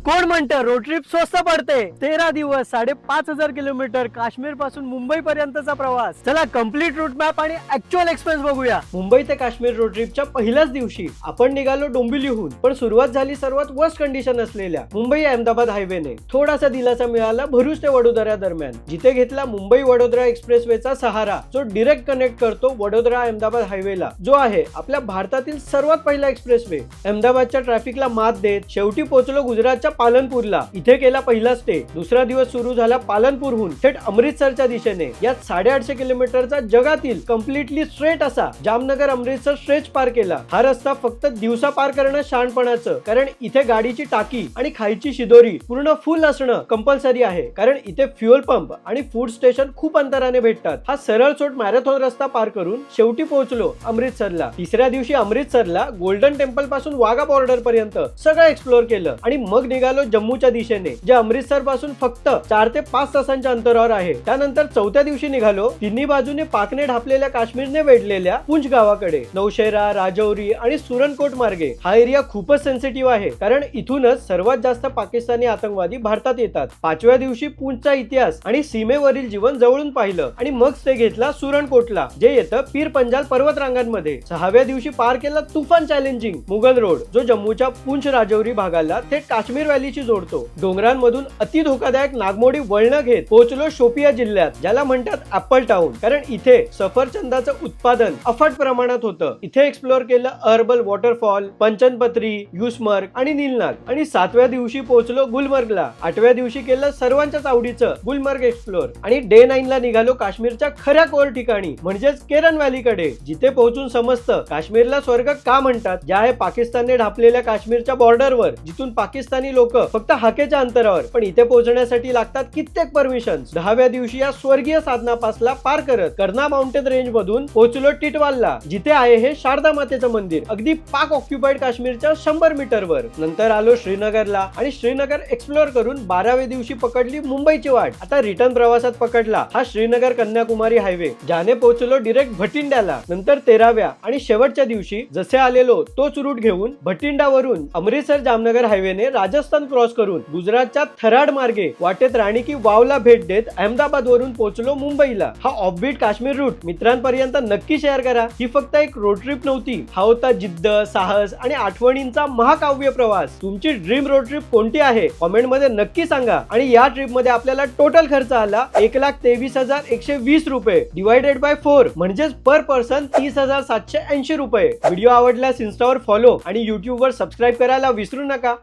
कोण म्हणतं road trip स्वस्त पडते? 13 दिवस 5,500 किलोमीटर काश्मीर पासून मुंबई पर्यंतचा प्रवास. चला कम्प्लीट रूट मॅप आणि ऍक्च्युअल एक्सपेन्स बघूया. मुंबई ते काश्मीर रोड ट्रिपच्या पहिल्याच दिवशी आपण निघालो डोंबिवलीहून, पण सुरुवात झाली सर्वात वर्स्ट कंडिशन असलेल्या मुंबई अहमदाबाद हायवेने. थोडासा दिलासा मिळाला भरूच ते वडोदरा दरम्यान, जिथे घेतला मुंबई वडोदरा एक्सप्रेसवेचा सहारा, जो डिरेक्ट कनेक्ट करतो वडोदरा अहमदाबाद हायवेला, जो आहे आपल्या भारतातील सर्वात पहिला एक्सप्रेसवे. अहमदाबादच्या ट्रॅफिकला मात देत शेवटी पोहोचलो गुजरातच्या पालनपूरला. इथे केला पहिला स्टे. दुसरा दिवस सुरू झाला पालनपूरहून थेट अमृतसरच्या दिशेने. यात 850 किलोमीटरचा जगातील कम्प्लिटली स्ट्रेट असा जामनगर अमृतसर स्ट्रेच पार केला. हा रस्ता फक्त दिवसा पार करणं शहाणपणाचं, कारण इथे गाडीची टाकी आणि खायची शिदोरी पूर्ण फुल असणं कंपल्सरी आहे, कारण इथे फ्युएल पंप आणि फूड स्टेशन खूप अंतराने भेटतात. हा सरळ सोट मॅरेथॉन रस्ता पार करून शेवटी पोहोचलो अमृतसरला. तिसऱ्या दिवशी अमृतसरला गोल्डन टेम्पल पासून वाघा बॉर्डर पर्यंत सगळं एक्सप्लोर केलं आणि मग निघालो जम्मूच्या दिशेने, जे अमृतसर पासून फक्त 4 ते 5 तासांच्या अंतरावर आहे. त्यानंतर चौथ्या दिवशी निघालो तिन्ही बाजूने पाकने ढापलेल्या काश्मीरने वेढलेल्या पुंछ गावाकडे. नौशेरा, राजौरी आणि सुरनकोट मार्गे. हा एरिया खूपच सेन्सिटिव्ह आहे, कारण इथूनच सर्वात जास्त पाकिस्तानी आतंकवादी भारतात येतात. 5व्या दिवशी पुंछचा इतिहास आणि सीमेवरील जीवन जवळून पाहिलं आणि मग ते घेतला सुरनकोटला, जे येतं पीर पंजाल पर्वत रांगांमध्ये. 6व्या दिवशी पार केला तुफान चॅलेंजिंग मुघल रोड, जो जम्मूच्या पुंछ राजौरी भागाला थेट काश्मीर व्हॅलीची जोडतो. डोंगरांमधून अति धोकादायक नागमोडी वळण घेत पोहोचलो शोपिया जिल्ह्यात, ज्याला म्हणतात ऍपल टाउन, कारण इथे सफरचंदाचं उत्पादन अफाट प्रमाणात होतं. इथे एक्सप्लोर केलं अहर्बल वॉटरफॉल, पंचनपत्री, युसमर्ग आणि नीलनाग. आणि 7व्या दिवशी पोहोचलो गुलमर्गला. 8व्या दिवशी केलं सर्वांच्याच आवडीचं गुलमर्ग एक्सप्लोर. आणि डे 9 ला निघालो काश्मीरच्या खऱ्या कोर ठिकाणी, म्हणजेच केरन व्हॅलीकडे, जिथे पोहोचून समजतं काश्मीरला स्वर्ग का म्हणतात, ज्या आहे पाकिस्तानने ढापलेल्या काश्मीरच्या बॉर्डरवर, जिथून पाकिस्तानी लोक फक्त हाकेच्या अंतरावर, पण इथे पोहोचण्यासाठी लागतात कित्येक परमिशन्स. 10व्या दिवशी या स्वर्गीय साधना पासला पार करत कर्ना माउंटेन रेंज मधून पोहोचलो टिटवालला, जिथे आहे हे शारदा मातेचं मंदिर, अगदी पाक ऑक्युपाइड काश्मीरच्या 100 मीटरवर. नंतर आलो श्रीनगरला आणि श्रीनगर एक्सप्लोर करून 12व्या दिवशी पकडली मुंबईची वाट. आता रिटर्न प्रवासात पकडला हा श्रीनगर कन्याकुमारी हायवे, ज्याने पोहोचलो डिरेक्ट भटिंड्याला. नंतर 13व्या आणि शेवटच्या दिवशी जसे आलेलो तोच रूट घेऊन भटिंडावरून अमृतसर जामनगर हायवेने राजस्थान क्रॉस करून गुजरातच्या थराड मार्गे वाटेत राणी की वावला भेट देत अहमदाबाद वरून पोहोचलो मुंबईला. हा ऑफबीट काश्मीर रूट मित्रांपर्यंत नक्की शेअर करा. ही फक्त एक रोड ट्रिप नव्हती, हा होता जिद्द, साहस आणि आठवणींचा महाकाव्य प्रवास. तुमची ड्रीम रोड ट्रिप कोणती आहे कॉमेंट मध्ये नक्की सांगा. आणि या ट्रिप मध्ये आपल्याला टोटल खर्च आला 1,23,120 रुपये डिवायडेड बाय 4, म्हणजेच पर पर्सन 30,780 रुपये. व्हिडिओ आवडल्यास इन्स्टावर फॉलो आणि युट्यूबवर सबस्क्राईब करायला विसरू नका.